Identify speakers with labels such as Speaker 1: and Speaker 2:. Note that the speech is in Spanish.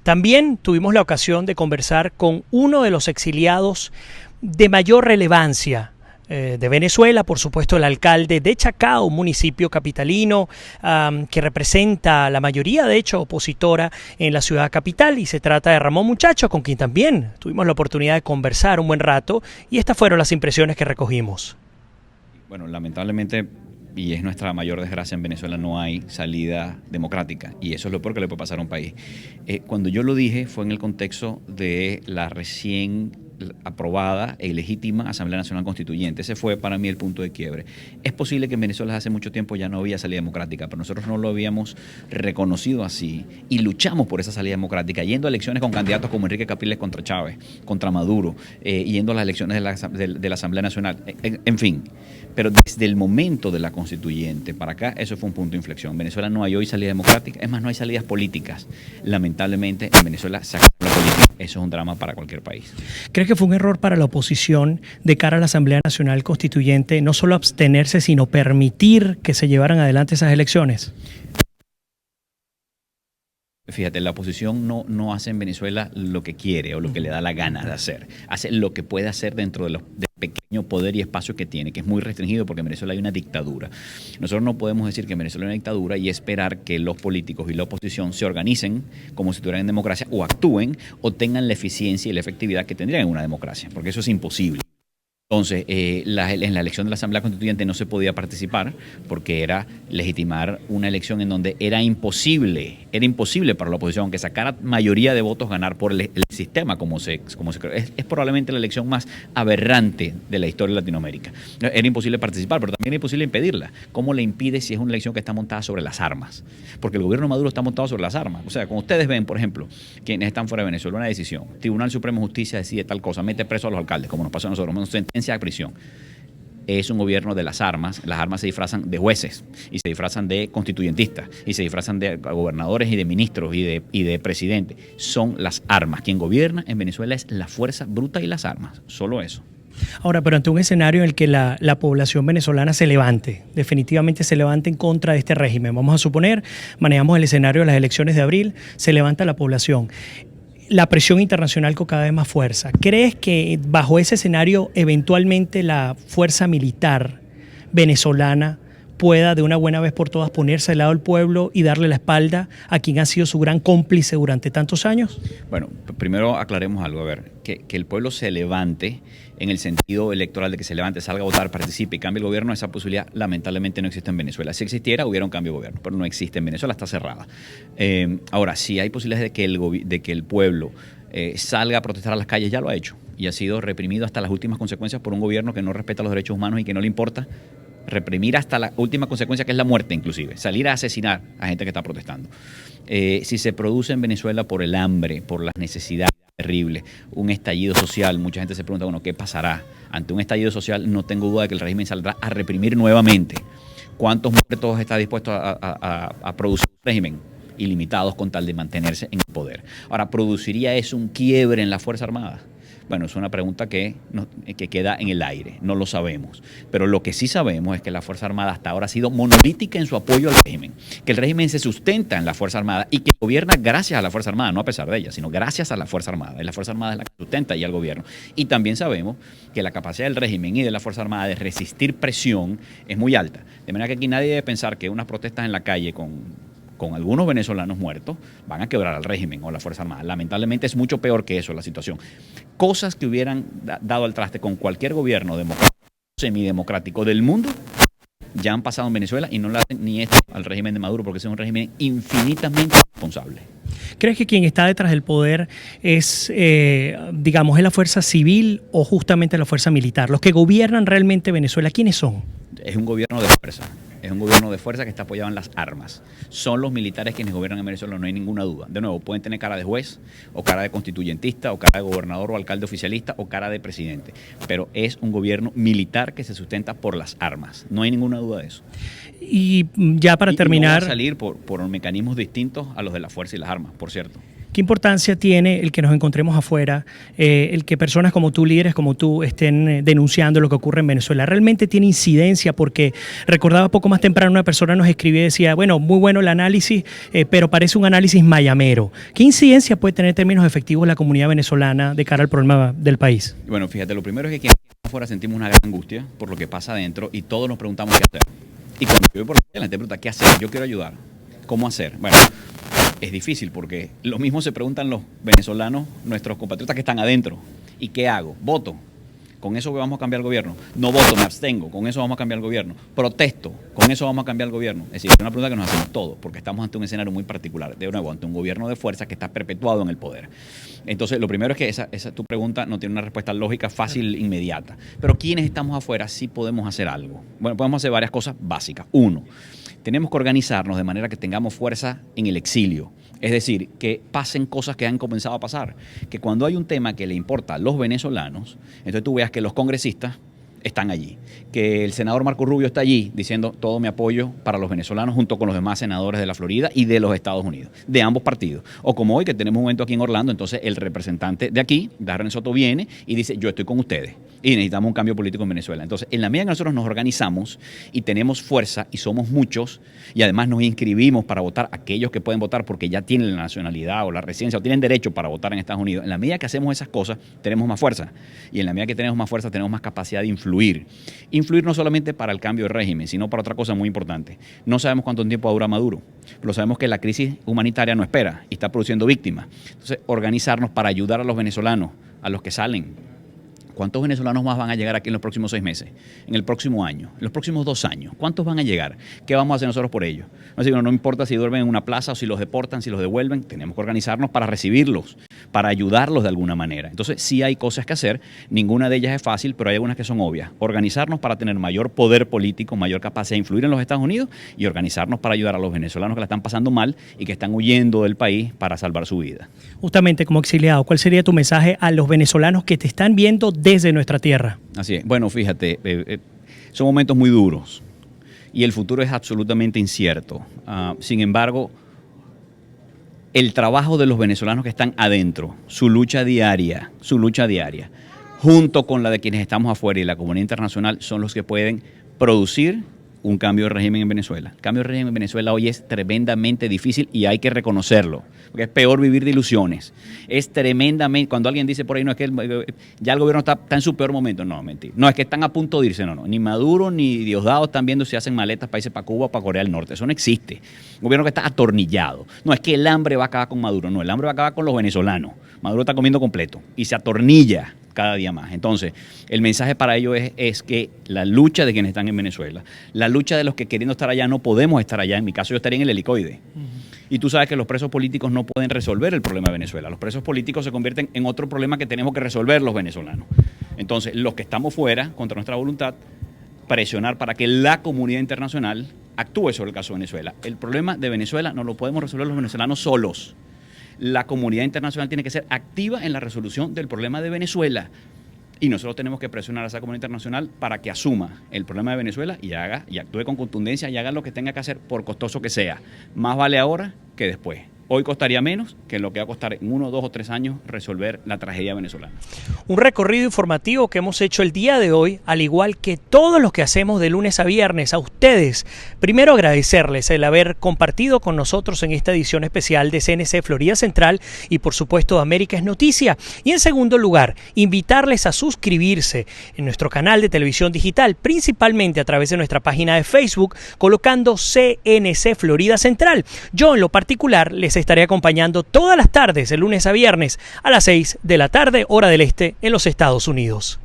Speaker 1: También tuvimos la ocasión de conversar con uno de los exiliados de mayor relevancia de Venezuela, por supuesto el alcalde de Chacao, un municipio capitalino que representa la mayoría, de hecho, opositora en la ciudad capital, y se trata de Ramón Muchacho, con quien también tuvimos la oportunidad de conversar un buen rato, y estas fueron las impresiones que recogimos.
Speaker 2: Bueno, lamentablemente, y es nuestra mayor desgracia, en Venezuela no hay salida democrática, y eso es lo peor que le puede pasar a un país. Cuando yo lo dije fue en el contexto de la recién aprobada e legítima Asamblea Nacional Constituyente. Ese fue para mí el punto de quiebre. Es posible que en Venezuela hace mucho tiempo ya no había salida democrática, pero nosotros no lo habíamos reconocido así y luchamos por esa salida democrática, yendo a elecciones con candidatos como Enrique Capriles contra Chávez, contra Maduro, yendo a las elecciones de la Asamblea Nacional, en fin. Pero desde el momento de la Constituyente para acá, eso fue un punto de inflexión. En Venezuela no hay hoy salida democrática, es más, no hay salidas políticas. Lamentablemente, en Venezuela se acabó la política. Eso es un drama para cualquier país.
Speaker 1: ¿Crees que fue un error para la oposición de cara a la Asamblea Nacional Constituyente no solo abstenerse, sino permitir que se llevaran adelante esas elecciones?
Speaker 2: Fíjate, la oposición no hace en Venezuela lo que quiere o lo que le da la gana de hacer. Hace lo que puede hacer dentro del pequeño poder y espacio que tiene, que es muy restringido porque en Venezuela hay una dictadura. Nosotros no podemos decir que en Venezuela hay una dictadura y esperar que los políticos y la oposición se organicen como si estuvieran en democracia, o actúen o tengan la eficiencia y la efectividad que tendrían en una democracia, porque eso es imposible. Entonces, en la elección de la Asamblea Constituyente no se podía participar porque era legitimar una elección en donde era imposible para la oposición, aunque sacara mayoría de votos, ganar por el sistema como se creó. Es probablemente la elección más aberrante de la historia de Latinoamérica. Era imposible participar, pero también era imposible impedirla. ¿Cómo le impide si es una elección que está montada sobre las armas? Porque el gobierno de Maduro está montado sobre las armas. O sea, como ustedes ven, por ejemplo, quienes están fuera de Venezuela, una decisión, Tribunal Supremo de Justicia decide tal cosa, mete preso a los alcaldes, como nos pasó a nosotros, nos sentencia a prisión. Es un gobierno de las armas se disfrazan de jueces y se disfrazan de constituyentistas y se disfrazan de gobernadores y de ministros y de presidentes. Son las armas. Quien gobierna en Venezuela es la fuerza bruta y las armas, solo eso.
Speaker 1: Ahora, pero ante un escenario en el que la población venezolana se levante, definitivamente se levante en contra de este régimen, vamos a suponer, manejamos el escenario de las elecciones de abril, se levanta la población, la presión internacional con cada vez más fuerza. ¿Crees que bajo ese escenario eventualmente la fuerza militar venezolana pueda de una buena vez por todas ponerse al lado del pueblo y darle la espalda a quien ha sido su gran cómplice durante tantos años?
Speaker 2: Bueno, primero aclaremos algo, a ver, que el pueblo se levante en el sentido electoral de que se levante, salga a votar, participe y cambie el gobierno, esa posibilidad lamentablemente no existe en Venezuela. Si existiera, hubiera un cambio de gobierno, pero no existe en Venezuela, está cerrada. Ahora, sí hay posibilidades de que el pueblo salga a protestar a las calles, ya lo ha hecho, y ha sido reprimido hasta las últimas consecuencias por un gobierno que no respeta los derechos humanos y que no le importa reprimir hasta la última consecuencia, que es la muerte inclusive, salir a asesinar a gente que está protestando. Si se produce en Venezuela por el hambre, por las necesidades terribles, un estallido social, mucha gente se pregunta, bueno, ¿qué pasará? Ante un estallido social no tengo duda de que el régimen saldrá a reprimir nuevamente. ¿Cuántos muertos está dispuesto a producir el régimen? Ilimitados, con tal de mantenerse en el poder. Ahora, ¿produciría eso un quiebre en la Fuerza Armada? Bueno, es una pregunta que queda en el aire, no lo sabemos. Pero lo que sí sabemos es que la Fuerza Armada hasta ahora ha sido monolítica en su apoyo al régimen, que el régimen se sustenta en la Fuerza Armada y que gobierna gracias a la Fuerza Armada, no a pesar de ella, sino gracias a la Fuerza Armada. Y la Fuerza Armada es la que sustenta y al gobierno. Y también sabemos que la capacidad del régimen y de la Fuerza Armada de resistir presión es muy alta. De manera que aquí nadie debe pensar que unas protestas en la calle con algunos venezolanos muertos, van a quebrar al régimen o a la Fuerza Armada. Lamentablemente es mucho peor que eso la situación. Cosas que hubieran dado al traste con cualquier gobierno democrático, semidemocrático del mundo, ya han pasado en Venezuela y no lo hacen ni esto al régimen de Maduro, porque es un régimen infinitamente responsable.
Speaker 1: ¿Crees que quien está detrás del poder es, digamos, es la fuerza civil o justamente la fuerza militar? Los que gobiernan realmente Venezuela, ¿quiénes son?
Speaker 2: Es un gobierno de fuerza. Es un gobierno de fuerza que está apoyado en las armas. Son los militares quienes gobiernan en Venezuela, no hay ninguna duda. De nuevo, pueden tener cara de juez, o cara de constituyentista, o cara de gobernador o alcalde oficialista, o cara de presidente. Pero es un gobierno militar que se sustenta por las armas. No hay ninguna duda de eso.
Speaker 1: Y ya para terminar...
Speaker 2: No va a salir por mecanismos distintos a los de la fuerza y las armas, por cierto.
Speaker 1: ¿Qué importancia tiene el que nos encontremos afuera, el que personas como tú, líderes como tú, estén denunciando lo que ocurre en Venezuela? ¿Realmente tiene incidencia? Porque recordaba poco más temprano una persona nos escribía y decía, bueno, muy bueno el análisis, pero parece un análisis mayamero. ¿Qué incidencia puede tener en términos efectivos la comunidad venezolana de cara al problema del país?
Speaker 2: Bueno, fíjate, lo primero es que quienes afuera sentimos una gran angustia por lo que pasa adentro y todos nos preguntamos qué hacer. Y cuando yo voy por la gente pregunta, ¿qué hacer? Yo quiero ayudar. ¿Cómo hacer? Bueno, es difícil porque lo mismo se preguntan los venezolanos, nuestros compatriotas que están adentro. ¿Y qué hago? ¿Voto? ¿Con eso vamos a cambiar el gobierno? No voto, me abstengo. ¿Con eso vamos a cambiar el gobierno? ¿Protesto? ¿Con eso vamos a cambiar el gobierno? Es decir, es una pregunta que nos hacemos todos porque estamos ante un escenario muy particular. De nuevo, ante un gobierno de fuerza que está perpetuado en el poder. Entonces, lo primero es que esa tu pregunta no tiene una respuesta lógica, fácil, inmediata. Pero quienes estamos afuera sí podemos hacer algo. Bueno, podemos hacer varias cosas básicas. Uno, tenemos que organizarnos de manera que tengamos fuerza en el exilio. Es decir, que pasen cosas que han comenzado a pasar. Que cuando hay un tema que le importa a los venezolanos, entonces tú veas que los congresistas están allí. Que el senador Marco Rubio está allí diciendo todo mi apoyo para los venezolanos junto con los demás senadores de la Florida y de los Estados Unidos, de ambos partidos. O como hoy que tenemos un evento aquí en Orlando, entonces el representante de aquí, Darren Soto, viene y dice yo estoy con ustedes y necesitamos un cambio político en Venezuela. Entonces, en la medida que nosotros nos organizamos y tenemos fuerza y somos muchos y además nos inscribimos para votar aquellos que pueden votar porque ya tienen la nacionalidad o la residencia o tienen derecho para votar en Estados Unidos, en la medida que hacemos esas cosas tenemos más fuerza y en la medida que tenemos más fuerza tenemos más capacidad de influir. Influir no solamente para el cambio de régimen, sino para otra cosa muy importante. No sabemos cuánto tiempo va a durar Maduro, pero sabemos que la crisis humanitaria no espera y está produciendo víctimas. Entonces, organizarnos para ayudar a los venezolanos, a los que salen. ¿Cuántos venezolanos más van a llegar aquí en los próximos 6 meses? En el próximo año, en los próximos 2 años. ¿Cuántos van a llegar? ¿Qué vamos a hacer nosotros por ellos? No importa si duermen en una plaza o si los deportan, si los devuelven. Tenemos que organizarnos para recibirlos, para ayudarlos de alguna manera. Entonces, sí hay cosas que hacer. Ninguna de ellas es fácil, pero hay algunas que son obvias. Organizarnos para tener mayor poder político, mayor capacidad de influir en los Estados Unidos y organizarnos para ayudar a los venezolanos que la están pasando mal y que están huyendo del país para salvar su vida.
Speaker 1: Justamente como exiliado, ¿cuál sería tu mensaje a los venezolanos que te están viendo desde nuestra tierra?
Speaker 2: Así es. Bueno, fíjate, son momentos muy duros y el futuro es absolutamente incierto. Sin embargo, el trabajo de los venezolanos que están adentro, su lucha diaria, junto con la de quienes estamos afuera y la comunidad internacional, son los que pueden producir un cambio de régimen en Venezuela. El cambio de régimen en Venezuela hoy es tremendamente difícil y hay que reconocerlo, porque es peor vivir de ilusiones. Es tremendamente, cuando alguien dice por ahí, no es que ya el gobierno está en su peor momento, no, mentira. No, es que están a punto de irse, no. Ni Maduro ni Diosdado están viendo si hacen maletas para irse para Cuba o para Corea del Norte. Eso no existe. Un gobierno que está atornillado. No es que el hambre va a acabar con Maduro, no, el hambre va a acabar con los venezolanos. Maduro está comiendo completo y se atornilla cada día más. Entonces, el mensaje para ellos es que la lucha de quienes están en Venezuela, la lucha de los que queriendo estar allá no podemos estar allá, en mi caso yo estaría en el helicoide. Y tú sabes que los presos políticos no pueden resolver el problema de Venezuela. Los presos políticos se convierten en otro problema que tenemos que resolver los venezolanos. Entonces, los que estamos fuera, contra nuestra voluntad, presionar para que la comunidad internacional actúe sobre el caso de Venezuela. El problema de Venezuela no lo podemos resolver los venezolanos solos. La comunidad internacional tiene que ser activa en la resolución del problema de Venezuela. Y nosotros tenemos que presionar a esa comunidad internacional para que asuma el problema de Venezuela y actúe con contundencia y haga lo que tenga que hacer, por costoso que sea. Más vale ahora que después. Hoy costaría menos que lo que va a costar en 1, 2 o 3 años resolver la tragedia venezolana.
Speaker 1: Un recorrido informativo que hemos hecho el día de hoy, al igual que todos los que hacemos de lunes a viernes. A ustedes, primero agradecerles el haber compartido con nosotros en esta edición especial de CNC Florida Central y por supuesto América es Noticia. Y en segundo lugar, invitarles a suscribirse en nuestro canal de televisión digital, principalmente a través de nuestra página de Facebook, colocando CNC Florida Central. Yo en lo particular les estaré acompañando todas las tardes, de lunes a viernes, a las 6 de la tarde, hora del este, en los Estados Unidos.